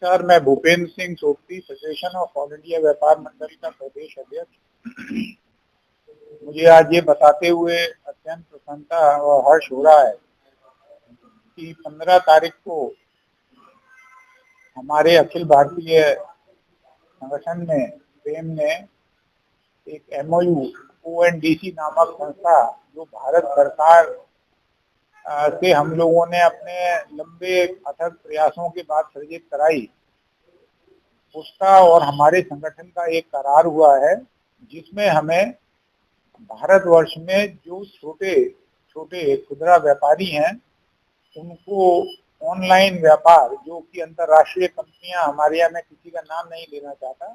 नमस्कार, मैं Bhupendra Singh सोपती, federation of all India व्यापार मंडल का प्रदेश अध्यक्ष। मुझे आज ये बताते हुए अत्यंत प्रसन्नता और हर्ष हो रहा है कि 15 तारीख को हमारे अखिल भारतीय संगठन ने प्रेम ने एक MOU ONDC नामक संस्था जो भारत सरकार से हम लोगों ने अपने लंबे अथक प्रयासों के बाद सृजित कराई, उसका और हमारे संगठन का एक करार हुआ है, जिसमें हमें भारतवर्ष में जो छोटे छोटे खुदरा व्यापारी हैं उनको ऑनलाइन व्यापार, जो कि अंतर्राष्ट्रीय कंपनियां, हमारे यहाँ मैं किसी का नाम नहीं लेना चाहता,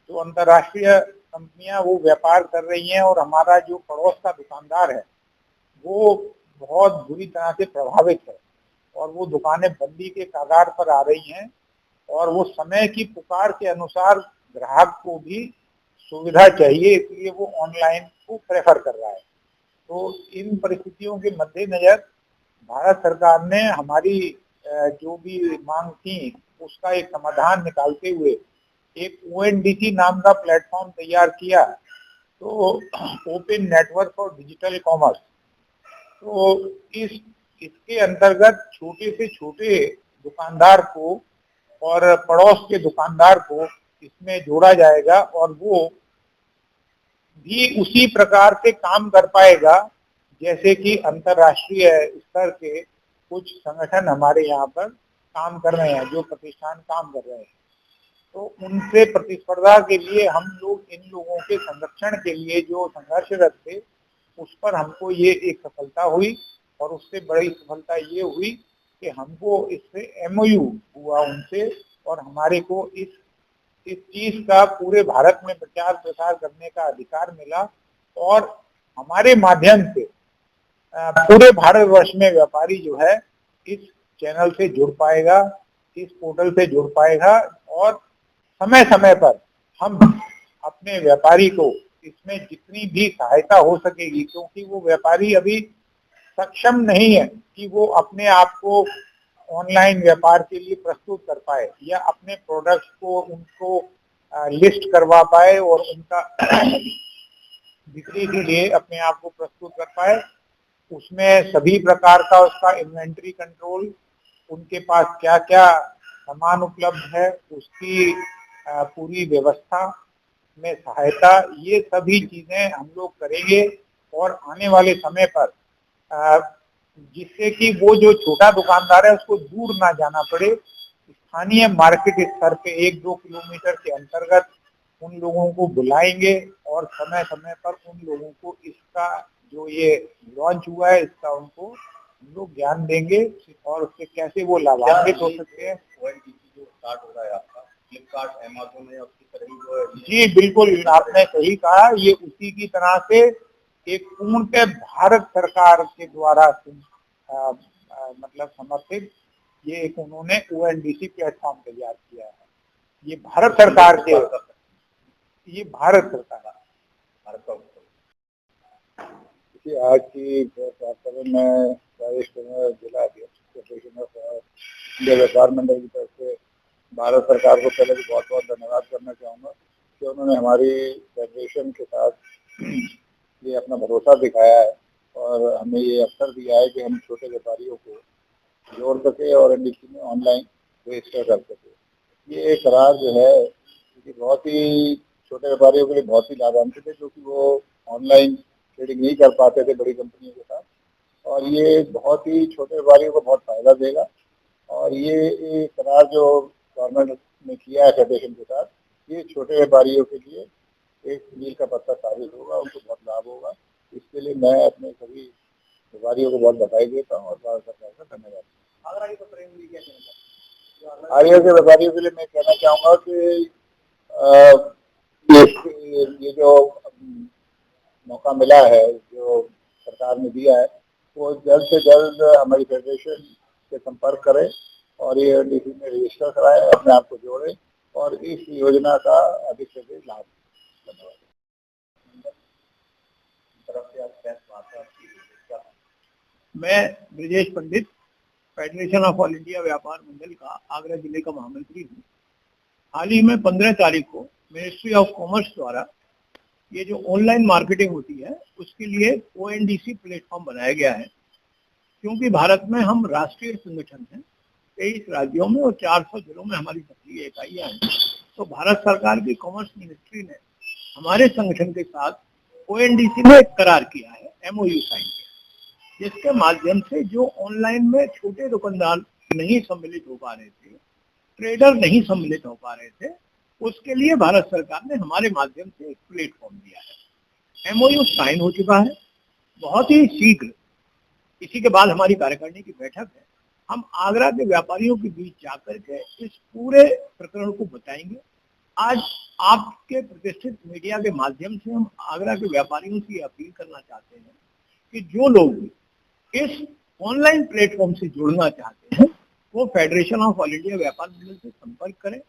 तो अंतर्राष्ट्रीय कंपनियां वो व्यापार कर रही हैं और हमारा जो पड़ोस का दुकानदार है वो बहुत बुरी तरह से प्रभावित है और वो दुकानें बंदी के कगार पर आ रही हैं और वो समय की पुकार के अनुसार ग्राहक को भी सुविधा चाहिए, इसलिए वो ऑनलाइन को प्रेफर कर रहा है। तो इन परिस्थितियों के मद्देनजर भारत सरकार ने हमारी जो भी मांग थी उसका एक समाधान निकालते हुए एक ONDC नाम का प्लेटफॉर्म तैयार किया, तो open network for digital commerce. तो इसके अंतर्गत छोटे से छोटे दुकानदार को और पड़ोस के दुकानदार को इसमें जोड़ा जाएगा और वो भी उसी प्रकार से काम कर पाएगा जैसे कि अंतर्राष्ट्रीय स्तर के कुछ संगठन हमारे यहाँ पर काम कर रहे हैं, जो प्रतिष्ठान काम कर रहे हैं। तो उनसे प्रतिस्पर्धा के लिए हम लोग इन लोगों के संरक्षण के लिए जो संघर्षरत थे उस पर हमको ये एक सफलता हुई और उससे बड़ी सफलता ये हुई कि हमको इससे MOU हुआ उनसे और हमारे को इस चीज का पूरे भारत में प्रचार प्रसार करने का अधिकार मिला और हमारे माध्यम से पूरे भारतवर्ष में व्यापारी जो है इस चैनल से जुड़ पाएगा, इस पोर्टल से जुड़ पाएगा और समय समय पर हम अपने व्यापारी को इसमें जितनी भी सहायता हो सकेगी, क्योंकि वो व्यापारी अभी सक्षम नहीं है कि वो अपने आप को ऑनलाइन व्यापार के लिए प्रस्तुत कर पाए या अपने प्रोडक्ट्स को उनको लिस्ट करवा पाए और उनका बिक्री के लिए अपने आप को प्रस्तुत कर पाए। उसमें सभी प्रकार का उसका इन्वेंट्री कंट्रोल, उनके पास क्या क्या सामान उपलब्ध है, उसकी पूरी व्यवस्था में सहायता, ये सभी चीजें हम लोग करेंगे और आने वाले समय पर जिससे कि वो जो छोटा दुकानदार है उसको दूर ना जाना पड़े, स्थानीय मार्केट स्तर पे 1-2 किलोमीटर के अंतर्गत उन लोगों को बुलाएंगे और समय समय पर उन लोगों को इसका जो ये लॉन्च हुआ है इसका उनको हम लोग ज्ञान देंगे और उससे कैसे वो लाभान्वित हो सकते हैं। जो स्टार्ट हो रहा है आपका फ्लिपकार्ट, अमेज़न या उसकी तरह जो है? जी बिल्कुल, आपने सही कहा, ये उसी की तरह से एक पूर्णतः भारत सरकार के द्वारा मतलब समर्थित ये एक उन्होंने ONDC प्लेटफॉर्म तैयार किया है। ये भारत सरकार के, ये भारत सरकार आज की वार्ता में जिला फेडरेशन ऑफ इंडिया व्यापार मंडल की तरफ से भारत सरकार को पहले भी बहुत बहुत धन्यवाद करना चाहूँगा कि उन्होंने हमारी फेडरेशन के साथ ये अपना भरोसा दिखाया है और हमें ये अवसर दिया है कि हम छोटे व्यापारियों को जोड़ सके और ONDC में ऑनलाइन रजिस्टर कर सके। ये करार जो है ये बहुत ही छोटे व्यापारियों के लिए बहुत ही लाभान्वित है, क्योंकि वो ऑनलाइन ट्रेडिंग नहीं कर पाते थे बड़ी कंपनियों के साथ, और ये बहुत ही छोटे व्यापारियों को बहुत फायदा देगा। और ये करार जो गवर्नमेंट ने किया है फेडरेशन के साथ, ये छोटे व्यापारियों के लिए एक मील का पत्थर साबित होगा, उनको बहुत लाभ होगा। इसके लिए मैं अपने सभी व्यापारियों को बहुत बधाई देता हूँ और भारत सरकार का धन्यवाद। आगे के व्यापारियों के लिए मैं कहना चाहूँगा कि ये जो मौका मिला है, जो सरकार ने दिया है, वो जल्द से जल्द हमारी फेडरेशन से संपर्क करें और ये ONDC में रजिस्टर कराएं, अपने आप को जोड़ें और इस योजना का अधिक से अधिक लाभ। धन्यवाद। मैं ब्रिजेश पंडित, फेडरेशन ऑफ ऑल इंडिया व्यापार मंडल का आगरा जिले का महामंत्री हूँ। हाल ही में 15 तारीख को मिनिस्ट्री ऑफ कॉमर्स द्वारा ये जो ऑनलाइन मार्केटिंग होती है उसके लिए ONDC प्लेटफॉर्म बनाया गया है। क्योंकि भारत में हम राष्ट्रीय संगठन हैं, 23 राज्यों में और 400 जिलों में हमारी सक्रिय इकाइयां हैं, तो भारत सरकार की कॉमर्स मिनिस्ट्री ने हमारे संगठन के साथ ONDC में एक करार किया है, MOU साइन किया, जिसके माध्यम से जो ऑनलाइन में छोटे दुकानदार नहीं सम्मिलित हो पा रहे थे, ट्रेडर नहीं सम्मिलित हो पा रहे थे, उसके लिए भारत सरकार ने हमारे माध्यम से एक प्लेटफॉर्म दिया है। MOU साइन हो चुका है। बहुत ही शीघ्र इसी के बाद हमारी कार्यकारिणी की बैठक है। हम आगरा के व्यापारियों के बीच जाकर के इस पूरे प्रकरण को बताएंगे। आज आपके प्रतिष्ठित मीडिया के माध्यम से हम आगरा के व्यापारियों से अपील करना चाहते हैं कि जो लोग इस ऑनलाइन प्लेटफॉर्म से जुड़ना चाहते हैं वो फेडरेशन ऑफ ऑल इंडिया व्यापार मंडल से संपर्क करें।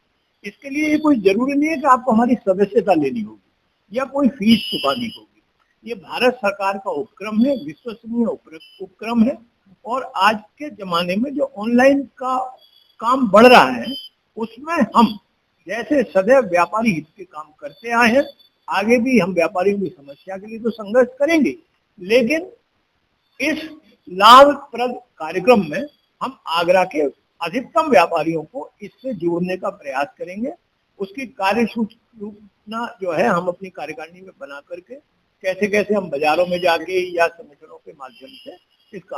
इसके लिए ये कोई जरूरी नहीं है कि आपको हमारी सदस्यता लेनी होगी या कोई फीस चुकानी होगी। ये भारत सरकार का उपक्रम है, विश्वसनीय उपक्रम है, और आज के जमाने में जो ऑनलाइन का काम बढ़ रहा है उसमें हम जैसे सदैव व्यापारी हित के काम करते आए हैं, आगे भी हम व्यापारियों की समस्या के लिए तो संघर्ष करेंगे, लेकिन इस लाभप्रद कार्यक्रम में हम आगरा के अधिकतम व्यापारियों को इससे जोड़ने का प्रयास करेंगे। उसकी कार्यसूचना जो है हम अपनी कार्यकारिणी में बना करके कैसे कैसे हम बाजारों में जाके या संगठनों के माध्यम से इस काम